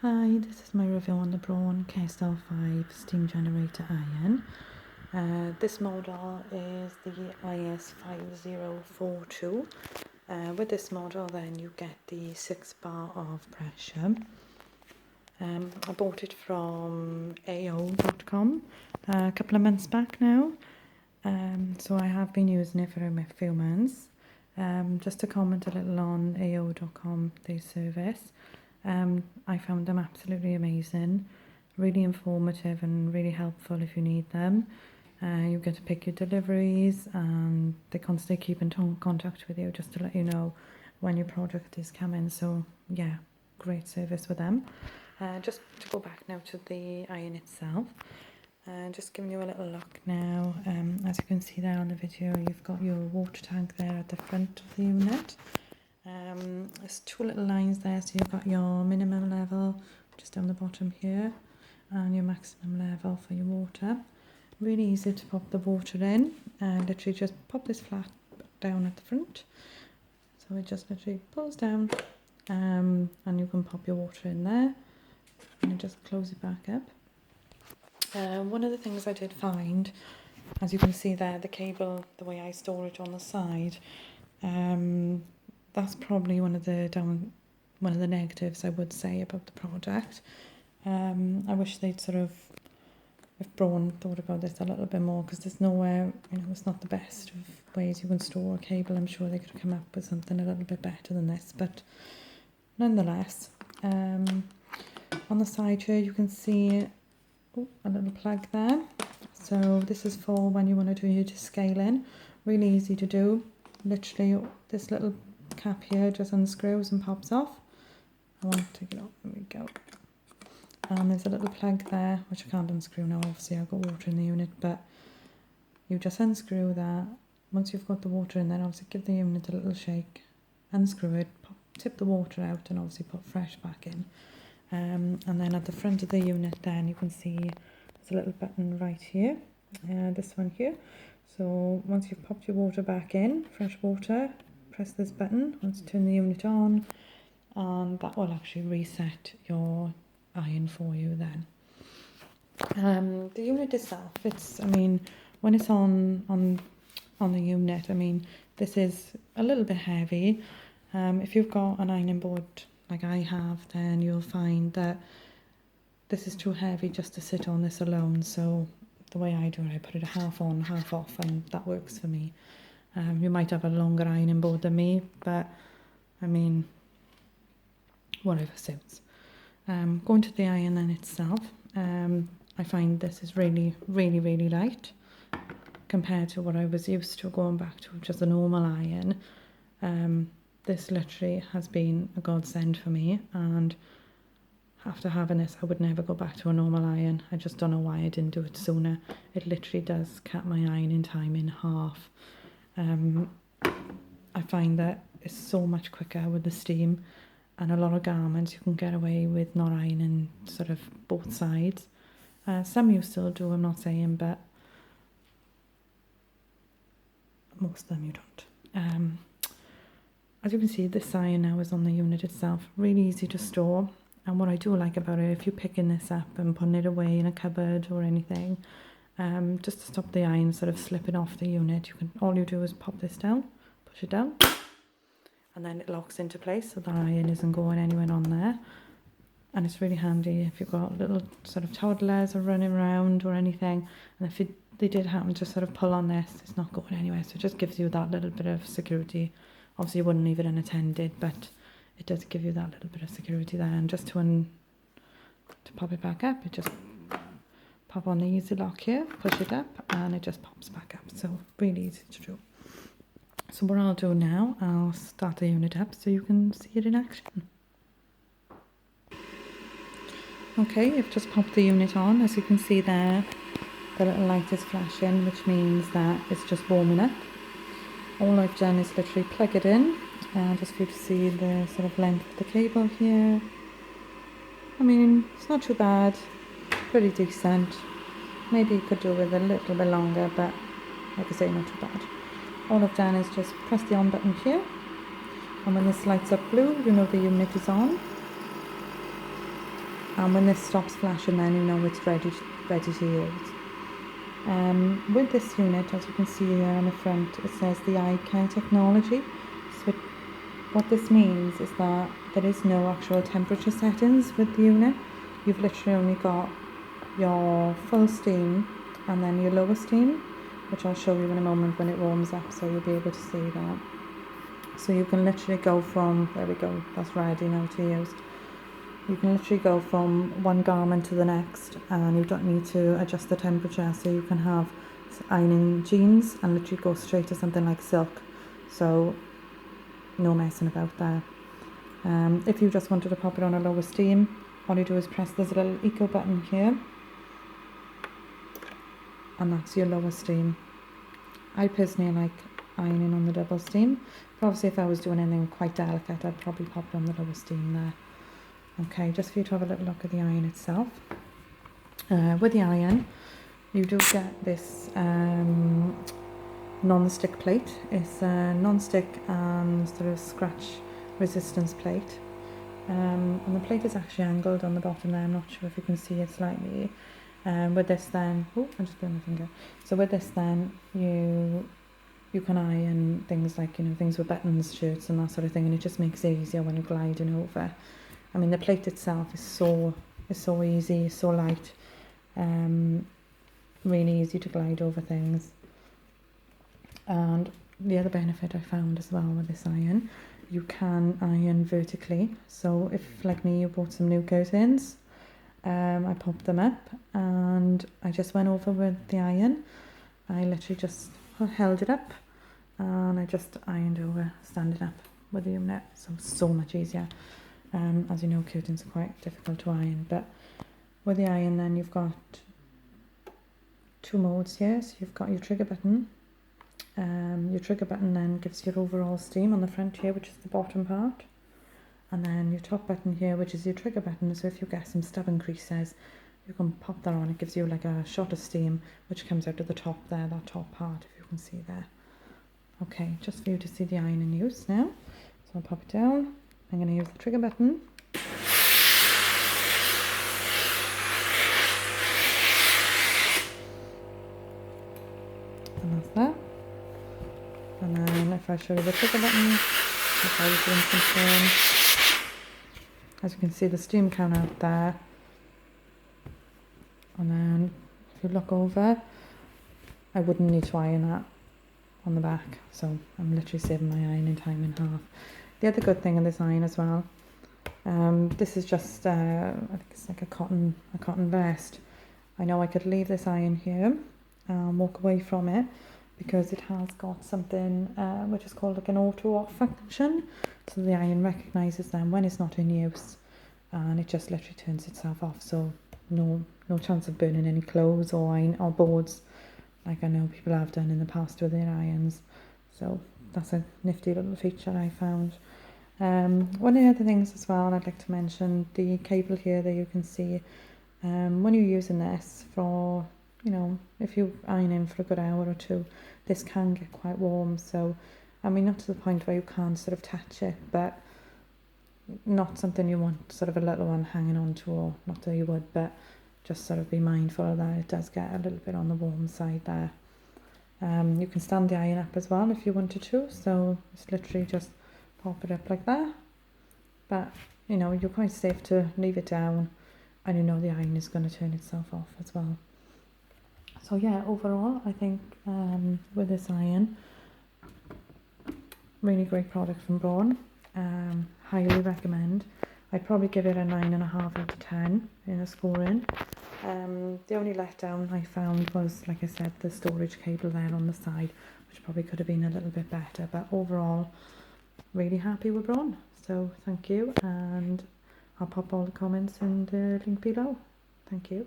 Hi, this is my review on the BRAUN CareStyle 5 steam generator iron. This model is the IS5042. With this model then you get the 6 bar of pressure. I bought it from AO.com a couple of months back now. So I have been using it for a few months. Just to comment a little on AO.com, their service. I found them absolutely amazing, really informative and really helpful if you need them. You get to pick your deliveries and they constantly keep in contact with you just to let you know when your product is coming. So yeah, great service with them. Just to go back now to the iron itself, just giving you a little look now. As you can see there on the video, you've got your water tank there at the front of the unit. There's two little lines there, so you've got your minimum level just down the bottom here and your maximum level for your water. Really easy to pop the water in, literally just pop this flat down at the front, so it just literally pulls down, and you can pop your water in there and just close it back up. One of the things I did find, as you can see there, the cable, the way I store it on the side, that's probably one of the negatives I would say about the product. I wish they'd if BRAUN thought about this a little bit more, because there's nowhere, it's not the best of ways you can store a cable. I'm sure they could come up with something a little bit better than this, but nonetheless, on the side here you can see a little plug there. So this is for when you want to do your scaling. Really easy to do. Literally this little cap here just unscrews and pops off. I want to take it off. There we go. And there's a little plug there which I can't unscrew now, obviously I've got water in the unit, but you just unscrew that. Once you've got the water in there, obviously give the unit a little shake, unscrew it, tip the water out and obviously put fresh back in. And then at the front of the unit then you can see there's a little button right here, this one here. So once you've popped your water back in, fresh water, press this button, once you turn the unit on, and that will actually reset your iron for you then. The unit itself, when it's on the unit, this is a little bit heavy. If you've got an ironing board like I have, then you'll find that this is too heavy just to sit on this alone. So the way I do it, I put it half on, half off, and that works for me. You might have a longer ironing board than me, but whatever suits. Going to the iron then itself, I find this is really, really, really light compared to what I was used to going back to just a normal iron. This literally has been a godsend for me, and after having this I would never go back to a normal iron. I just don't know why I didn't do it sooner. It literally does cut my ironing time in half. I find that it's so much quicker with the steam, and a lot of garments you can get away with not ironing both sides. Some you still do, I'm not saying, but most of them you don't. As you can see, this iron now is on the unit itself, really easy to store. And what I do like about it, if you're picking this up and putting it away in a cupboard or anything, just to stop the iron slipping off the unit, all you do is pop this down, push it down, and then it locks into place so the iron isn't going anywhere on there. And it's really handy if you've got little toddlers or running around or anything, and if they did happen to pull on this, it's not going anywhere. So it just gives you that little bit of security. Obviously you wouldn't leave it unattended, but it does give you that little bit of security there. And just to pop it back up, it just pop on the easy lock here, push it up, and it just pops back up. So really easy to do. So what I'll do now, I'll start the unit up so you can see it in action. Okay, I've just popped the unit on. As you can see there, the little light is flashing, which means that it's just warming up. All I've done is literally plug it in, just for you to see the length of the cable here. It's not too bad, pretty decent. Maybe you could do with a little bit longer, but like I say, not too bad. All I've done is just press the on button here, and when this lights up blue, you know the unit is on. and when this stops flashing, then you know it's ready to use. With this unit, as you can see here on the front, it says the ICare technology. So what this means is that there is no actual temperature settings with the unit. You've literally only got your full steam and then your lower steam, which I'll show you in a moment when it warms up, so you'll be able to see that. So you can literally go from, there we go, that's ready now to use. You can literally go from one garment to the next, and you don't need to adjust the temperature, so you can have ironing jeans and literally go straight to something like silk, so no messing about there. If you just wanted to pop it on a lower steam, all you do is press this little eco button here, and that's your lower steam. I personally like ironing on the double steam, but obviously if I was doing anything quite delicate, I'd probably pop it on the lower steam there. Okay, just for you to have a little look at the iron itself. With the iron, you do get this non-stick plate. It's a non-stick and sort of scratch resistance plate. And the plate is actually angled on the bottom there. I'm not sure if you can see it slightly. With this then, oh, I just burned my finger. So with this then, you can iron things like, things with buttons, shirts and that sort of thing, and it just makes it easier when you're gliding over. I mean, the plate itself is so easy, so light, really easy to glide over things. And the other benefit I found as well with this iron, you can iron vertically. So if, like me, you bought some new curtains, I popped them up and I just went over with the iron. I literally just held it up and I just ironed over, standing up with the unit. So much easier. As you know, curtains are quite difficult to iron, but with the iron then you've got two modes here. So you've got your trigger button. Your trigger button then gives your overall steam on the front here, which is the bottom part, and then your top button here, which is your trigger button. So if you get some stubborn creases, you can pop that on. It gives you like a shot of steam which comes out of the top there, that top part, if you can see there. Okay, just for you to see the iron in use now. So I'll pop it down. I'm going to use the trigger button. And that's that. And then if I show you the trigger button, if I was doing something, as you can see the steam count out there. And then if you look over, I wouldn't need to iron that on the back. So I'm literally saving my ironing time in half. The other good thing of this iron as well, this is just, I think it's like a cotton vest. I know I could leave this iron here and walk away from it because it has got something which is called like an auto off function. So the iron recognises them when it's not in use and it just literally turns itself off. So no chance of burning any clothes or iron or boards like I know people have done in the past with their irons. So that's a nifty little feature I found. One of the other things as well I'd like to mention, the cable here that you can see, when you're using this for, if you iron in for a good hour or two, this can get quite warm. So, I mean, not to the point where you can't sort of touch it, but not something you want sort of a little one hanging on to, or not that you would, but just sort of be mindful of that. It does get a little bit on the warm side there. You can stand the iron up as well if you wanted to, so it's literally just pop it up like that, but you're quite safe to leave it down and the iron is going to turn itself off as well. So yeah, overall I think with this iron, really great product from BRAUN. Highly recommend. I'd probably give it a 9.5 out of 10 in a scoring. The only letdown I found was, like I said, the storage cable there on the side, which probably could have been a little bit better, but overall really happy with BRAUN. So thank you, and I'll pop all the comments in the link below. Thank you.